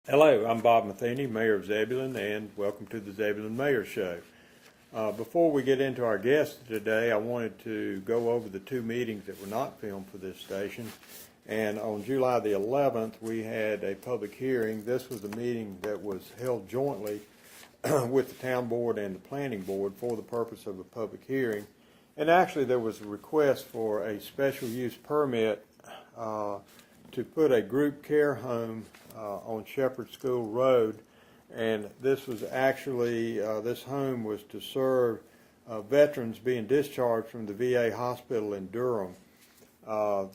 Hello, I'm Bob Matheny, Mayor of Zebulon, and welcome to the Zebulon Mayor Show. Before we get into our guests today, I wanted to go over the two meetings that were not filmed for this station. And on July the 11th, we had a public hearing. This was a meeting that was held jointly with the Town Board and the Planning Board for the purpose of a public hearing. And actually, there was a request for a special use permit to put a group care home on Shepherd School Road, and this was actually, this home was to serve veterans being discharged from the VA hospital in Durham.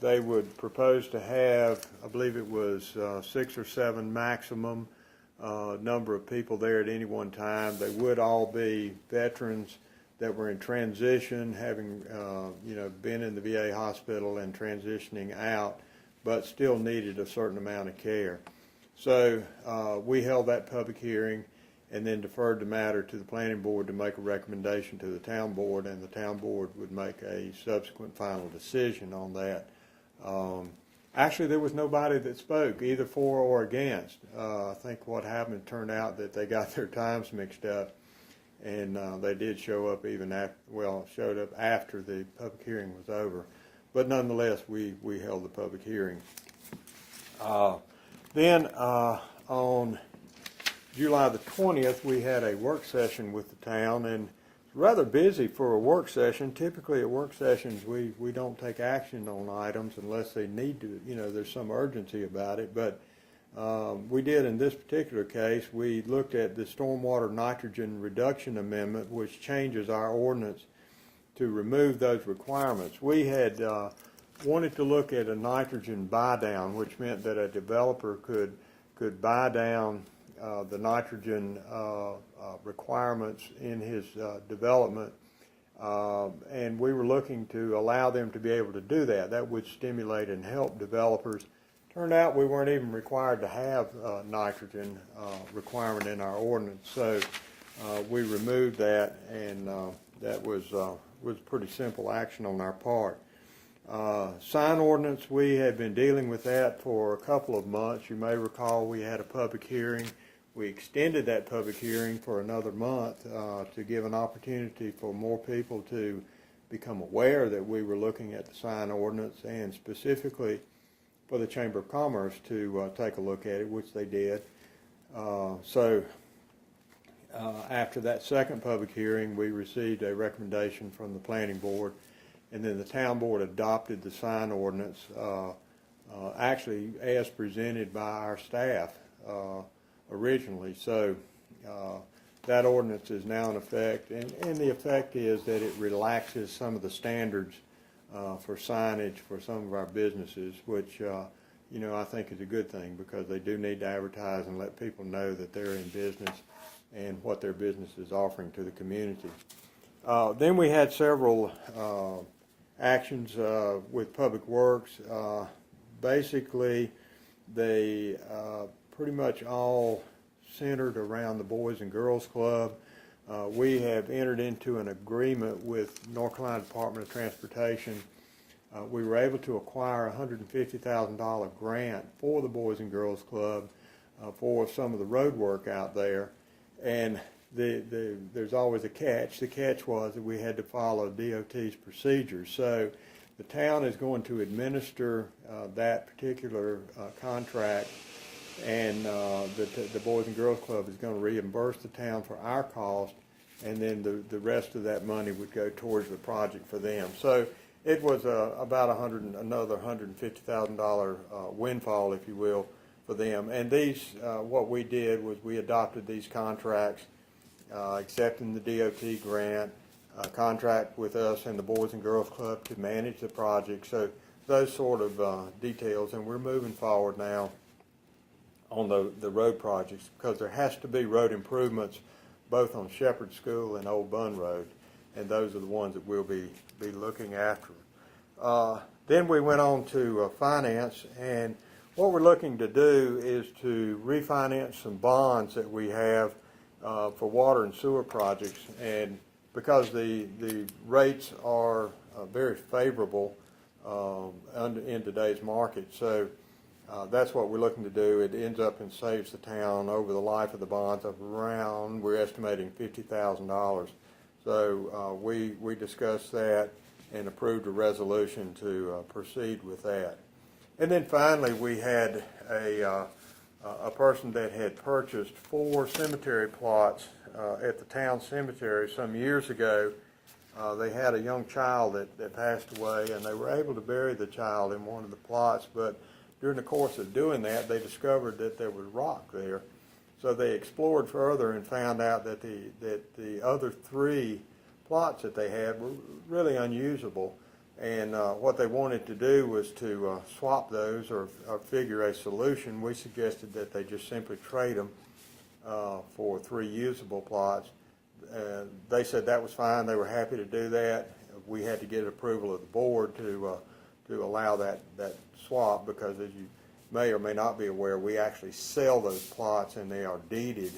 They would propose to have, I believe it was 6 or 7 maximum number of people there at any one time. They would all be veterans that were in transition, having been in the VA hospital and transitioning out, but still needed a certain amount of care. So we held that public hearing and then deferred the matter to the Planning Board to make a recommendation to the Town Board, and the Town Board would make a subsequent final decision on that. Actually, there was nobody that spoke, either for or against. I think what happened, turned out that they got their times mixed up, and they did show up even after, showed up after the public hearing was over. But nonetheless, we held the public hearing. Then on July the 20th, we had a work session with the town, and it's rather busy for a work session. Typically at work sessions, we don't take action on items unless they need to, there's some urgency about it. But we did in this particular case. We looked at the stormwater nitrogen reduction amendment, which changes our ordinance to remove those requirements. We had wanted to look at a nitrogen buy down, which meant that a developer could buy down the nitrogen requirements in his development, and we were looking to allow them to be able to do that. That would stimulate and help developers. Turned out we weren't even required to have nitrogen requirement in our ordinance, so we removed that, and that was pretty simple action on our part. Sign ordinance, we had been dealing with that for a couple of months. You may recall we had a public hearing. We extended that public hearing for another month to give an opportunity for more people to become aware that we were looking at the sign ordinance, and specifically for the Chamber of Commerce to take a look at it, which they did. After that second public hearing, we received a recommendation from the Planning Board, and then the Town Board adopted the sign ordinance, actually as presented by our staff originally. So that ordinance is now in effect, and the effect is that it relaxes some of the standards for signage for some of our businesses, which I think is a good thing, because they do need to advertise and let people know that they're in business and what their business is offering to the community. Then we had several actions with Public Works. Basically, they pretty much all centered around the Boys and Girls Club. We have entered into an agreement with North Carolina Department of Transportation. We were able to acquire a $150,000 grant for the Boys and Girls Club for some of the road work out there. And there's always a catch. The catch was that we had to follow DOT's procedures. So the town is going to administer that particular contract, and the Boys and Girls Club is going to reimburse the town for our cost, and then the rest of that money would go towards the project for them. So it was about another $150,000 windfall, if you will, for them. And these, what we did was we adopted these contracts, accepting the DOT grant, contract with us and the Boys and Girls Club to manage the project. So those sort of details, and we're moving forward now on the road projects, because there has to be road improvements both on Shepherd School and Old Bun Road, and those are the ones that we'll be looking after. Then we went on to finance, and what we're looking to do is to refinance some bonds that we have for water and sewer projects, and because the rates are very favorable in today's market. So That's what we're looking to do. It ends up and saves the town over the life of the bonds of around, we're estimating $50,000. So we discussed that and approved a resolution to proceed with that. And then finally, we had a person that had purchased 4 cemetery plots at the town cemetery some years ago. They had a young child that passed away, and they were able to bury the child in one of the plots, but during the course of doing that, they discovered that there was rock there. So they explored further and found out that the other 3 plots that they had were really unusable. And what they wanted to do was to swap those or figure a solution. We suggested that they just simply trade them for 3 usable plots. They said that was fine. They were happy to do that. We had to get approval of the board to allow that swap, because as you may or may not be aware, we actually sell those plots and they are deeded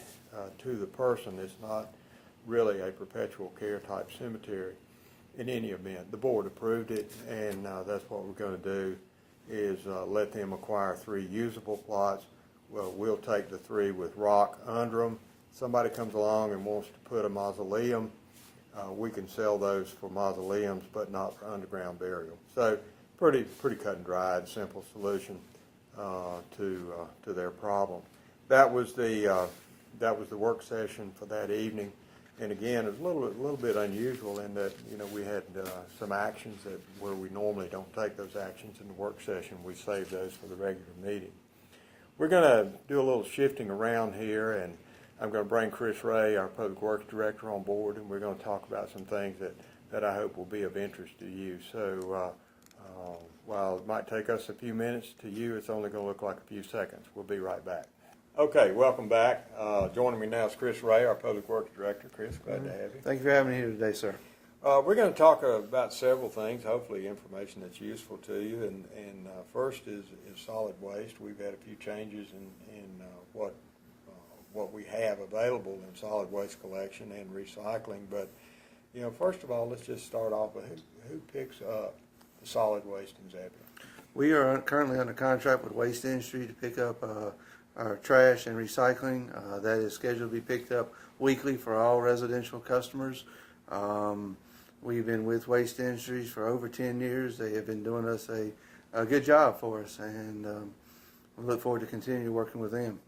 to the person. It's not really a perpetual care type cemetery. In any event, the board approved it, and that's what we're going to do, is let them acquire 3 usable plots. Well, we'll take the 3 with rock under them. Somebody comes along and wants to put a mausoleum, we can sell those for mausoleums, but not for underground burial. So pretty cut and dried, simple solution to their problem. That was the work session for that evening. And again, it was a little bit unusual in that, we had some actions that where we normally don't take those actions in the work session. We saved those for the regular meeting. We're going to do a little shifting around here, and I'm going to bring Chris Ray, our Public Works Director, on board, and we're going to talk about some things that I hope will be of interest to you. So while it might take us a few minutes, to you it's only going to look like a few seconds. We'll be right back. Okay, welcome back. Joining me now is Chris Ray, our Public Works Director. Chris, glad to have you. Thank you for having me here today, sir. We're going to talk about several things, hopefully information that's useful to you. And first is solid waste. We've had a few changes in what we have available in solid waste collection and recycling. But, first of all, let's just start off with who picks up the solid waste in Zebulon? We are currently under contract with Waste Industry to pick up our trash and recycling. That is scheduled to be picked up weekly for all residential customers. We've been with Waste Industries for over 10 years. They have been doing us a good job for us, and we look forward to continue working with them.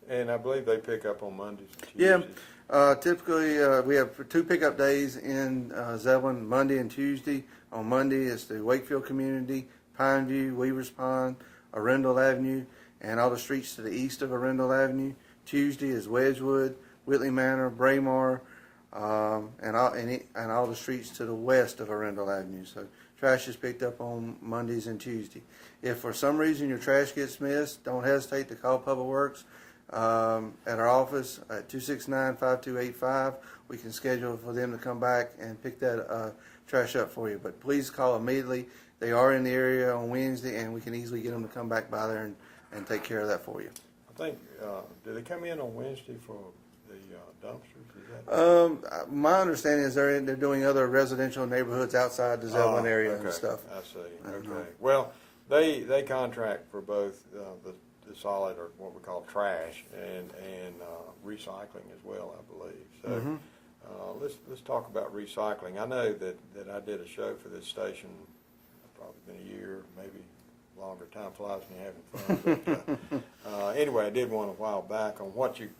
And I believe they pick up on Mondays and Tuesdays. Yeah, typically we have 2 pickup days in Zebulon, Monday and Tuesday. On Monday it's the Wakefield community, Pineview, Weavers Pond, Arundel Avenue, and all the streets to the east of Arundel Avenue. Tuesday is Wedgwood, Whitley Manor, Braemar, and all the streets to the west of Arundel Avenue. So trash is picked up on Mondays and Tuesday. If for some reason your trash gets missed, don't hesitate to call Public Works at our office at 269-5285. We can schedule for them to come back and pick that trash up for you. But please call immediately. They are in the area on Wednesday, and we can easily get them to come back by there and take care of that for you. I think, do they come in on Wednesday for the dumpsters? Is that my understanding is they're doing other residential neighborhoods outside the Zebulon area okay. and stuff. I see. Okay. Well, they contract for both the solid, or what we call trash, and recycling as well, I believe. So let's talk about recycling. I know that I did a show for this station, probably been a year, maybe longer. Time flies when you're having fun. But, anyway, I did one a while back on what you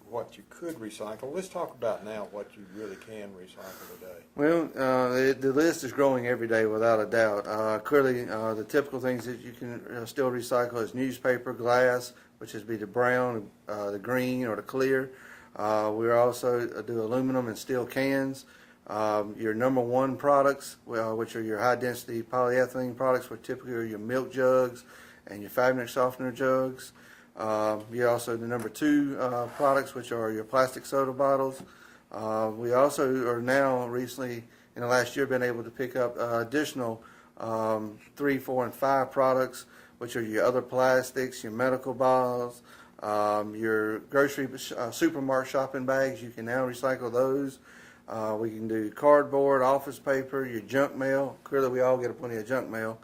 could recycle. Let's talk about now what you really can recycle today. Well, the list is growing every day without a doubt. Clearly, the typical things that you can still recycle is newspaper, glass, which is be the brown, the green, or the clear. We also do aluminum and steel cans. Your number 1 products, which are your high-density polyethylene products, which typically are your milk jugs and your fabric softener jugs. You also the number 2 products, which are your plastic soda bottles. We also are now recently, in the last year, been able to pick up additional 3, 4, and 5 products, which are your other plastics, your medical bottles, your grocery supermarket shopping bags. You can now recycle those. We can do cardboard, office paper, your junk mail. Clearly, we all get plenty of junk mail.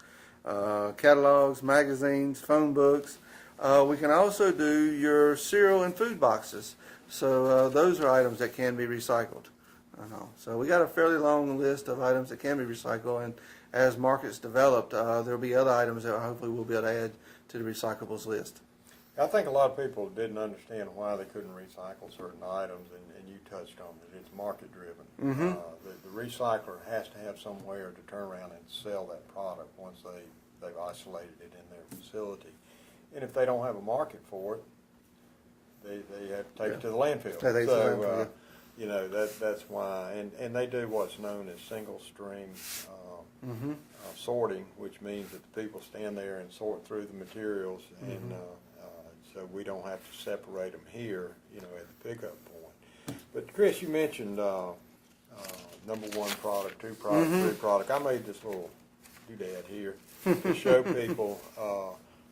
catalogs, magazines, phone books. We can also do your cereal and food boxes. So those are items that can be recycled. So we got a fairly long list of items that can be recycled, and as markets develop, there'll be other items that hopefully we'll be able to add to the recyclables list. I think a lot of people didn't understand why they couldn't recycle certain items, and you touched on it. It's market driven. Mm-hmm. The recycler has to have somewhere to turn around and sell that product once they've isolated it in their facility. And if they don't have a market for it, they have to take it to the landfill. You know, that's why, and they do what's known as single stream sorting, which means that the people stand there and sort through the materials, and so we don't have to separate them here, you know, at the pickup point. But Chris, you mentioned number 1 product, 2 product, 3 product. I made this little doodad here to show people.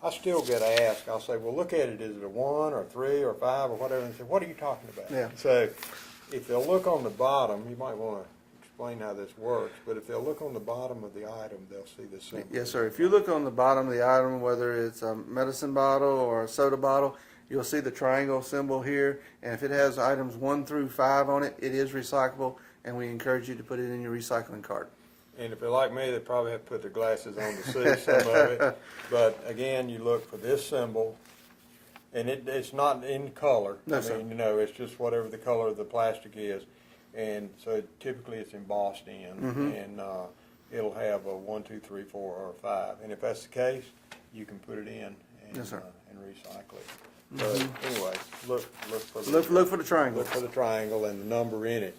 I still get asked. I'll say, well, look at it. Is it a 1 or 3 or 5 or whatever? And they say, what are you talking about? Yeah. So if they'll look on the bottom, you might want to explain how this works, but if they'll look on the bottom of the item, they'll see the symbol. Yes, sir. If you look on the bottom of the item, whether it's a medicine bottle or a soda bottle, you'll see the triangle symbol here, and if it has items 1 through 5 on it, it is recyclable, and we encourage you to put it in your recycling cart. And if they're like me, they probably have to put their glasses on to see some of it. But again, you look for this symbol, and it's not in color. No, I mean, you know, it's just whatever the color of the plastic is. And so typically it's embossed in, and it'll have a 1, 2, 3, 4, or 5. And if that's the case, you can put it in and, Yes, sir. And recycle it. But anyway, look for the Look for the triangle. Look for the triangle and the number in it.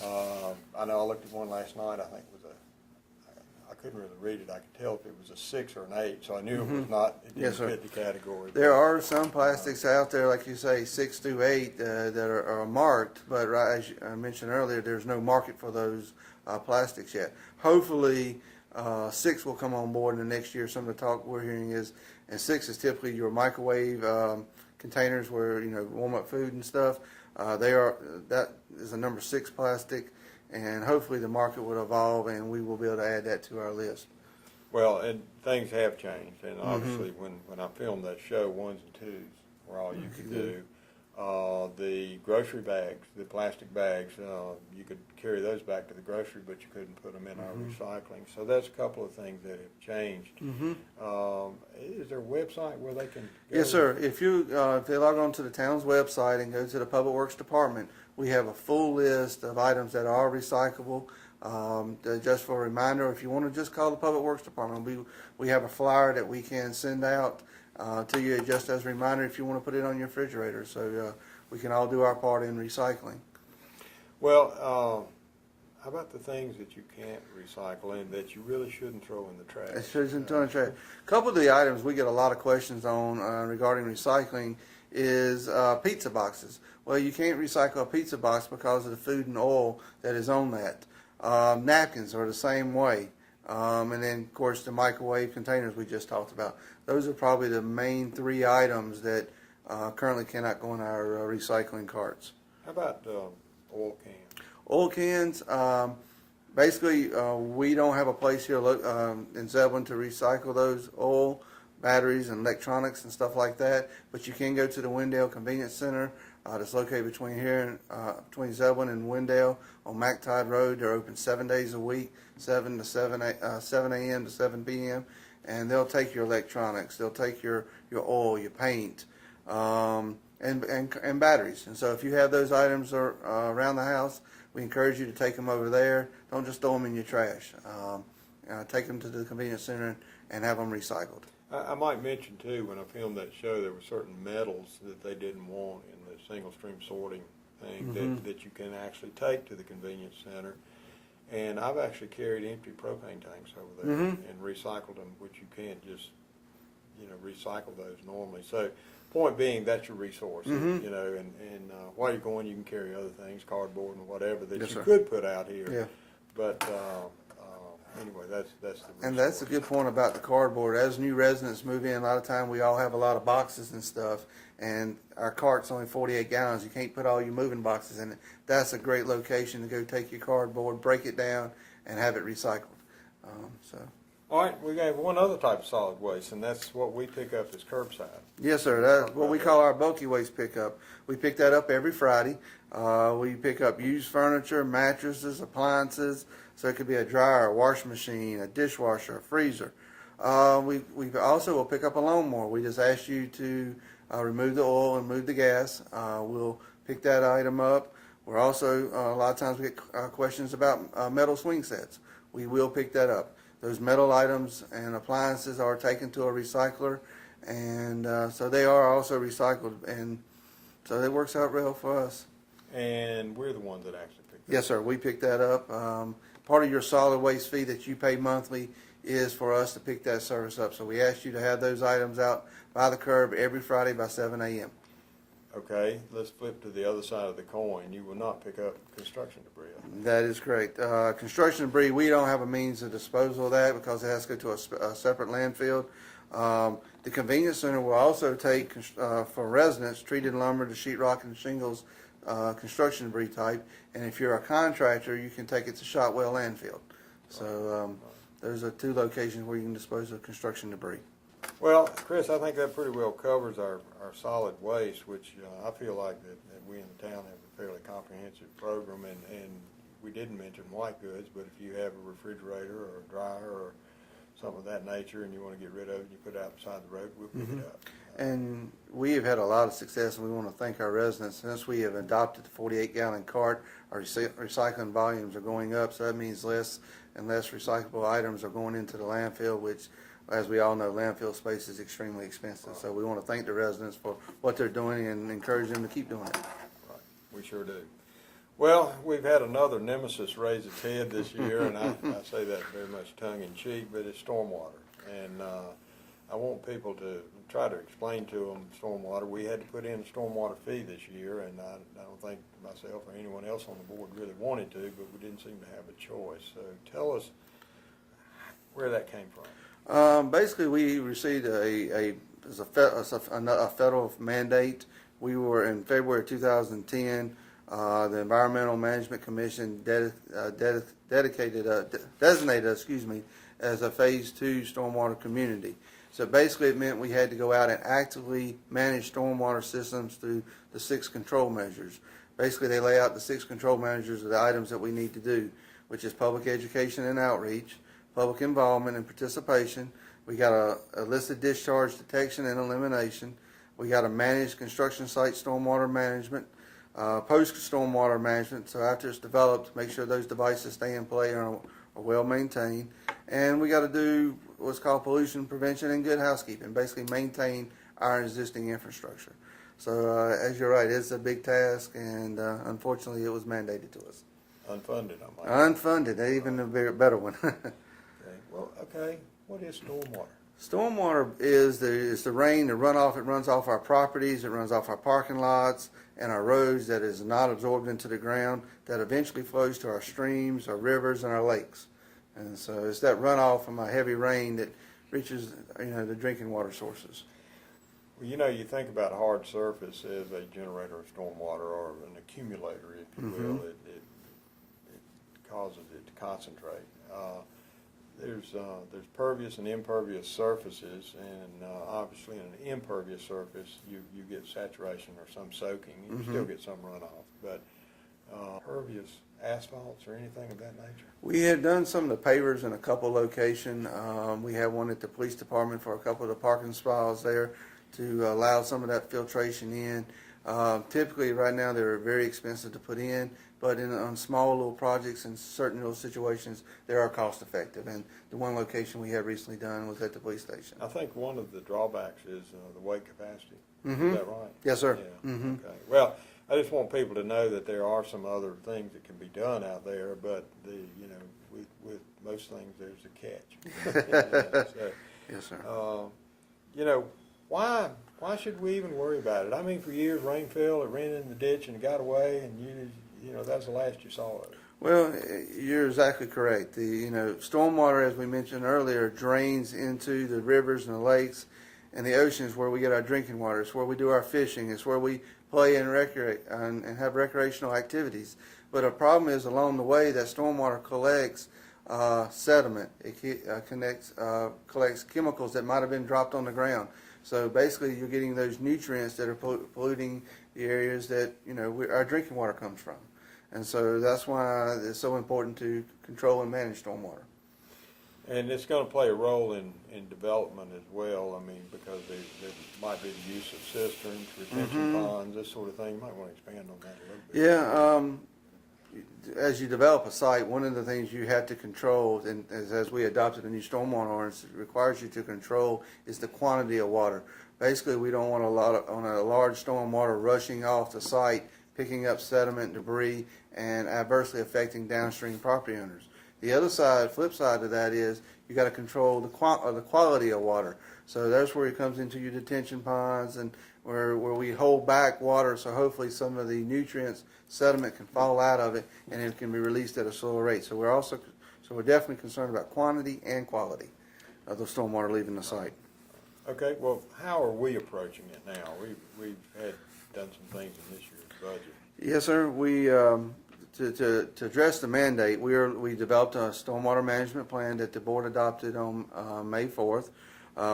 I know I looked at one last night. I think it was I couldn't really read it. I could tell if it was a 6 or an 8, so I knew it was not. It didn't Yes, sir. fit the category. There are some plastics out there, like you say, 6 through 8, that are marked, but as I mentioned earlier, there's no market for those plastics yet. Hopefully, 6 will come on board in the next year. Some of the talk we're hearing is, and 6 is typically your microwave containers where, you know, warm up food and stuff. That is a number 6 plastic, and hopefully the market will evolve and we will be able to add that to our list. Well, and things have changed, and obviously when I filmed that show, 1s and 2s were all you could do. The grocery bags, the plastic bags, you could carry those back to the grocery, but you couldn't put them in our recycling. So that's a couple of things that have changed. Is there a website where they can go? Yes, sir. If they log on to the town's website and go to the Public Works Department, we have a full list of items that are recyclable. Just for a reminder, if you want to just call the Public Works Department, we have a flyer that we can send out to you just as a reminder if you want to put it on your refrigerator. So we can all do our part in recycling. Well, how about the things that you can't recycle and that you really shouldn't throw in the trash? It shouldn't throw in the trash. A couple of the items we get a lot of questions on regarding recycling is pizza boxes. Well, you can't recycle a pizza box because of the food and oil that is on that. Napkins are the same way. And then, of course, the microwave containers we just talked about. Those are probably the main 3 items that currently cannot go in our recycling carts. How about oil cans? Oil cans, basically, we don't have a place here in Zebulon to recycle those oil, batteries, and electronics and stuff like that. But you can go to the Wendell Convenience Center that's located between Zebulon and Wendell on McTide Road. They're open 7 days a week, 7 a.m. to 7 p.m. And they'll take your electronics, they'll take your oil, your paint, and batteries. And so if you have those items around the house, we encourage you to take them over there. Don't just throw them in your trash. Take them to the convenience center and have them recycled. I might mention too, when I filmed that show, there were certain metals that they didn't want in the single stream sorting thing that you can actually take to the convenience center. And I've actually carried empty propane tanks over there and recycled them, which you can't just, you know, recycle those normally. So, point being, that's your resource, you know, and while you're going, you can carry other things, cardboard and whatever that you could put out here. Yeah. But anyway, that's the resource. And that's a good point about the cardboard. As new residents move in, a lot of time we all have a lot of boxes and stuff, and our cart's only 48 gallons. You can't put all your moving boxes in it. That's a great location to go take your cardboard, break it down, and have it recycled. All right, we have one other type of solid waste, and that's what we pick up as curbside. Yes, sir. That's what we call our bulky waste pickup. We pick that up every Friday. We pick up used furniture, mattresses, appliances. So it could be a dryer, a washing machine, a dishwasher, a freezer. We also will pick up a lawnmower. We just ask you to remove the oil and remove the gas. We'll pick that item up. We're also, a lot of times we get questions about metal swing sets. We will pick that up. Those metal items and appliances are taken to a recycler, and so they are also recycled, and so it works out real for us. And we're the ones that actually pick that Yes, sir. We pick that up. Part of your solid waste fee that you pay monthly is for us to pick that service up. So we ask you to have those items out by the curb every Friday by 7 a.m. Okay, let's flip to the other side of the coin. You will not pick up construction debris. That is correct. Construction debris, we don't have a means of disposal of that because it has to go to a separate landfill. The convenience center will also take, for residents, treated lumber, the sheetrock and shingles, construction debris type. And if you're a contractor, you can take it to Shotwell landfill. So those are two locations where you can dispose of construction debris. Well, Chris, I think that pretty well covers our solid waste, which I feel like that we in the town have a fairly comprehensive program, and we didn't mention white goods, but if you have a refrigerator or a dryer or something of that nature and you want to get rid of it and you put it out beside the road, we'll pick it up. And we have had a lot of success, and we want to thank our residents. Since we have adopted the 48-gallon cart, our recycling volumes are going up, so that means less and less recyclable items are going into the landfill, which, as we all know, landfill space is extremely expensive. So we want to thank the residents for what they're doing and encourage them to keep doing it. Right, we sure do. Well, we've had another nemesis raise its head this year, and I say that very much tongue-in-cheek, but it's stormwater. And I want people to try to explain to them stormwater. We had to put in a stormwater fee this year, and I don't think myself or anyone else on the board really wanted to, but we didn't seem to have a choice. So tell us where that came from. Basically, we received a federal mandate. We were in February 2010. The Environmental Management Commission designated us, as a Phase 2 stormwater community. So basically, it meant we had to go out and actively manage stormwater systems through the 6 control measures. Basically, they lay out the 6 control measures of the items that we need to do, which is public education and outreach, public involvement and participation. We got a listed discharge detection and elimination. We got a managed construction site stormwater management, post stormwater management. So after it's developed, make sure those devices stay in play and are well maintained. And we got to do what's called pollution prevention and good housekeeping. Basically, maintain our existing infrastructure. So as you're right, it's a big task, and unfortunately, it was mandated to us. Unfunded, I might. Unfunded, even a better one. Okay. What is stormwater? Stormwater is the rain, the runoff. It runs off our properties, it runs off our parking lots and our roads that is not absorbed into the ground, that eventually flows to our streams, our rivers, and our lakes. And so it's that runoff from a heavy rain that reaches, the drinking water sources. Well, you think about a hard surface as a generator of stormwater or an accumulator, if you will. It causes it to concentrate. There's pervious and impervious surfaces, and obviously in an impervious surface you get saturation or some soaking. You still get some runoff, but pervious asphalts or anything of that nature? We had done some of the pavers in a couple locations. We had one at the police department for a couple of the parking spots there to allow some of that filtration in. Typically right now they're very expensive to put in, but on small little projects in certain little situations, they are cost effective. And the one location we had recently done was at the police station. I think one of the drawbacks is the weight capacity. Is that right? Yes, sir. Yeah. Okay. Well, I just want people to know that there are some other things that can be done out there, but with most things there's a catch. Yes, sir. Why should we even worry about it? I mean, for years rain fell, it ran in the ditch and it got away, and that's the last you saw of it. Well, you're exactly correct. The stormwater, as we mentioned earlier, drains into the rivers and the lakes and the oceans where we get our drinking water. It's where we do our fishing. It's where we play and recreate and have recreational activities. But a problem is along the way that stormwater collects sediment. It collects chemicals that might have been dropped on the ground. So basically, you're getting those nutrients that are polluting the areas that our drinking water comes from. And so that's why it's so important to control and manage stormwater. And it's going to play a role in development as well. I mean, because there might be the use of cisterns, retention ponds, this sort of thing. You might want to expand on that a little bit. Yeah, as you develop a site, one of the things you have to control, and as we adopted a new stormwater ordinance, it requires you to control is the quantity of water. Basically, we don't want on a large stormwater rushing off the site, picking up sediment, debris, and adversely affecting downstream property owners. The other side, flip side to that is you got to control the quality of water. So that's where it comes into your detention ponds and where we hold back water, so hopefully some of the nutrients, sediment can fall out of it and it can be released at a slower rate. So we're definitely concerned about quantity and quality of the stormwater leaving the site. Okay, well, how are we approaching it now? We've done some things in this year's budget. Yes, sir. We to address the mandate, we developed a stormwater management plan that the board adopted on May 4th,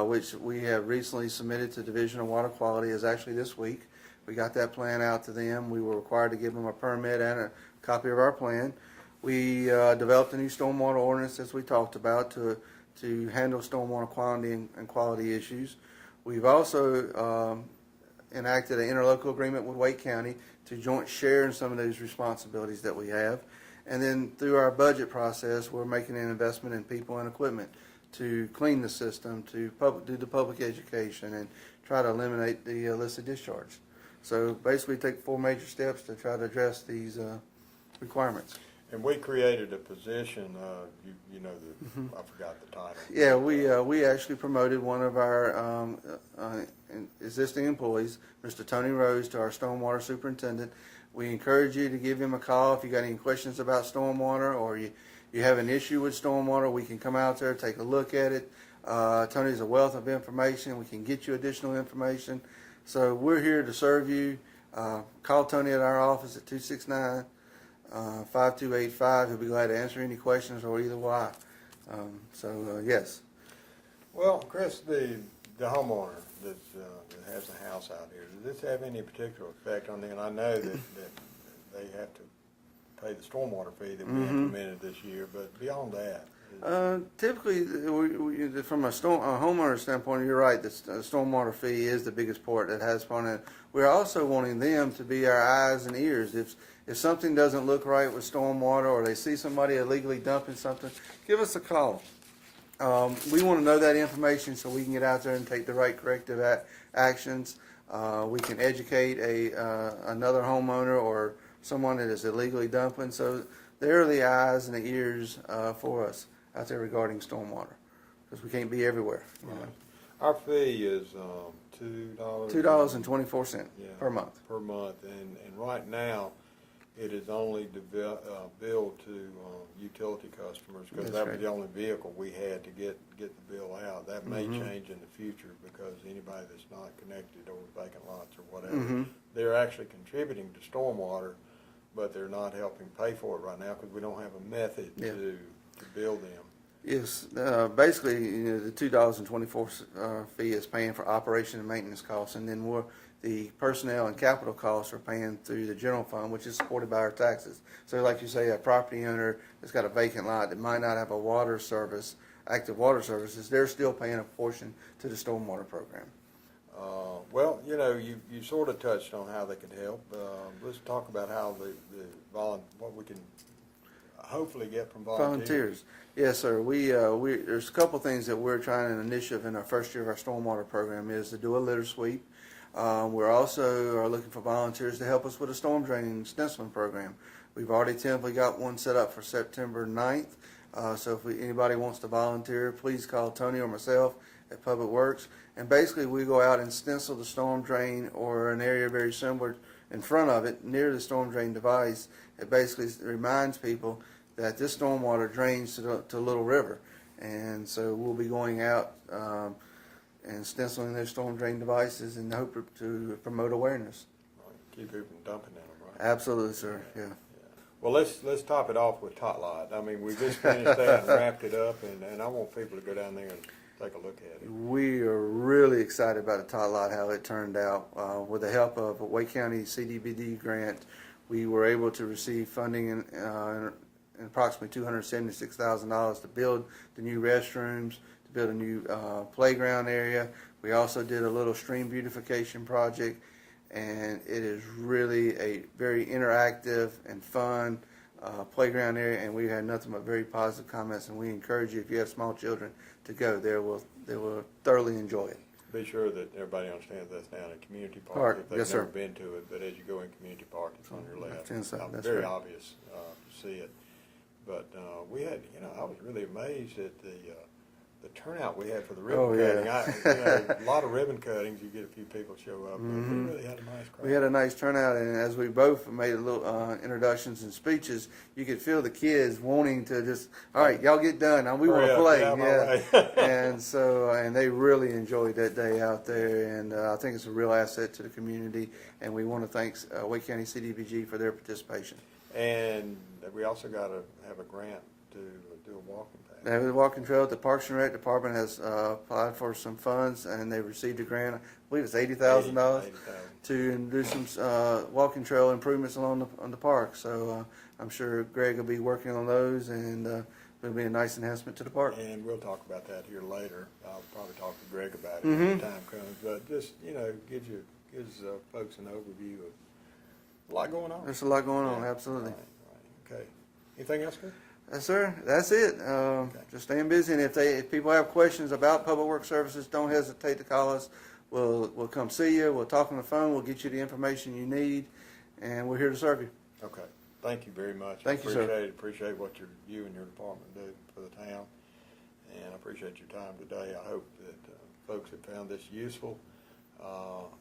which we have recently submitted to Division of Water Quality. Is actually this week. We got that plan out to them. We were required to give them a permit and a copy of our plan. We developed a new stormwater ordinance, as we talked about, to handle stormwater quantity and quality issues. We've also enacted an interlocal agreement with Wake County to joint share in some of those responsibilities that we have. And then through our budget process, we're making an investment in people and equipment to clean the system, to do the public education, and try to eliminate the illicit discharge. So basically take 4 major steps to try to address these requirements. And we created a position, I forgot the title. Yeah, we actually promoted one of our existing employees, Mr. Tony Rose, to our stormwater superintendent. We encourage you to give him a call if you got any questions about stormwater or you have an issue with stormwater. We can come out there, take a look at it. Tony's a wealth of information. We can get you additional information. So we're here to serve you. Call Tony at our office at 269-5285. He'll be glad to answer any questions or either why. Yes. Well, Chris, the homeowner that has a house out here, does this have any particular effect on them? And I know that they have to pay the stormwater fee that we implemented this year, but beyond that. Typically, from a homeowner standpoint, you're right. The stormwater fee is the biggest part that has upon it. We're also wanting them to be our eyes and ears. If something doesn't look right with stormwater, or they see somebody illegally dumping something, give us a call. We want to know that information so we can get out there and take the right corrective actions. We can educate another homeowner or someone that is illegally dumping. So they're the eyes and the ears for us out there regarding stormwater, because we can't be everywhere. Right. Our fee is $2. $2.24 per month. Per month, and right now it is only billed to utility customers, because that was the only vehicle we had to get the bill out. That may change in the future, because anybody that's not connected or vacant lots or whatever, they're actually contributing to stormwater, but they're not helping pay for it right now because we don't have a method to bill them. Yes, basically, the $2.24 fee is paying for operation and maintenance costs, and then the personnel and capital costs are paying through the general fund, which is supported by our taxes. So, like you say, a property owner that's got a vacant lot that might not have a water service, active water services, they're still paying a portion to the stormwater program. Well, you sort of touched on how they could help. Let's talk about how what we can hopefully get from volunteers. Yes, sir. There's a couple things that we're trying, an initiative in our first year of our stormwater program is to do a litter sweep. We're also are looking for volunteers to help us with a storm draining stenciling program. We've already tentatively got one set up for September 9th. So if anybody wants to volunteer, please call Tony or myself at Public Works. And basically we go out and stencil the storm drain or an area very similar in front of it near the storm drain device. It basically reminds people that this stormwater drains to Little River. And so we'll be going out and stenciling those storm drain devices in the hope to promote awareness. Right. Keep people from dumping in them, right? Absolutely, sir. Yeah. Well, let's top it off with Tot Lot. I mean, we just finished that and wrapped it up, and I want people to go down there and take a look at it. We are really excited about the Tot Lot, how it turned out. With the help of a Wake County CDBG grant, we were able to receive funding in approximately $276,000 to build the new restrooms, to build a new playground area. We also did a little stream beautification project, and it is really a very interactive and fun playground area, and we had nothing but very positive comments, and we encourage you, if you have small children, to go there. They will thoroughly enjoy it. Be sure that everybody understands that's down at Community Park. Park, If they've yes, never sure. been to it, but as you go in Community Park, it's on your left. Inside, that's very right. obvious to see it. But we had, I was really amazed at the turnout we had for the ribbon Oh, yeah. cutting. A lot of ribbon cuttings. You get a few people show up. Mhm. We really had a nice crowd. We had a nice turnout, and as we both made a little introductions and speeches, you could feel the kids wanting to just, all right, y'all get done. Now we want Hurry to up, play. get out of my way. And so, and they really enjoyed that day out there, and I think it's a real asset to the community, and we want to thank Wake County CDBG for their participation. And we also got to have a grant to do a walking path. They have a walking trail. The Parks and Rec Department has applied for some funds, and they received a grant. I believe it's $80,000 $80,000. to do some walking trail improvements along the park. So I'm sure Greg will be working on those, and it'll be a nice enhancement to the park. And we'll talk about that here later. I'll probably talk to Greg about it Mhm. when the time comes. But just, gives folks an overview of a lot going on. There's a lot going on, Yeah. absolutely. Right. Okay. Anything else, Chris? Yes, sir. That's it. Just staying busy, and if people have questions about Public Works Services, don't hesitate to call us. We'll come see you. We'll talk on the phone. We'll get you the information you need, and we're here to serve you. Okay. Thank you very much. Thank you, sir. Appreciate what you and your department do for the town, and I appreciate your time today. I hope that folks have found this useful.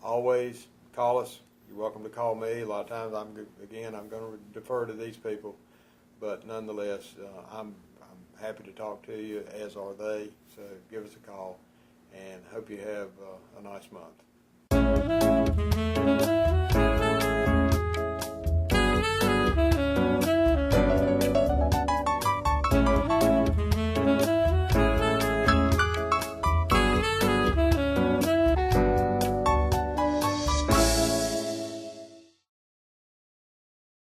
Always call us. You're welcome to call me. A lot of times, I'm going to defer to these people, but nonetheless, I'm happy to talk to you, as are they. So give us a call, and hope you have a nice month.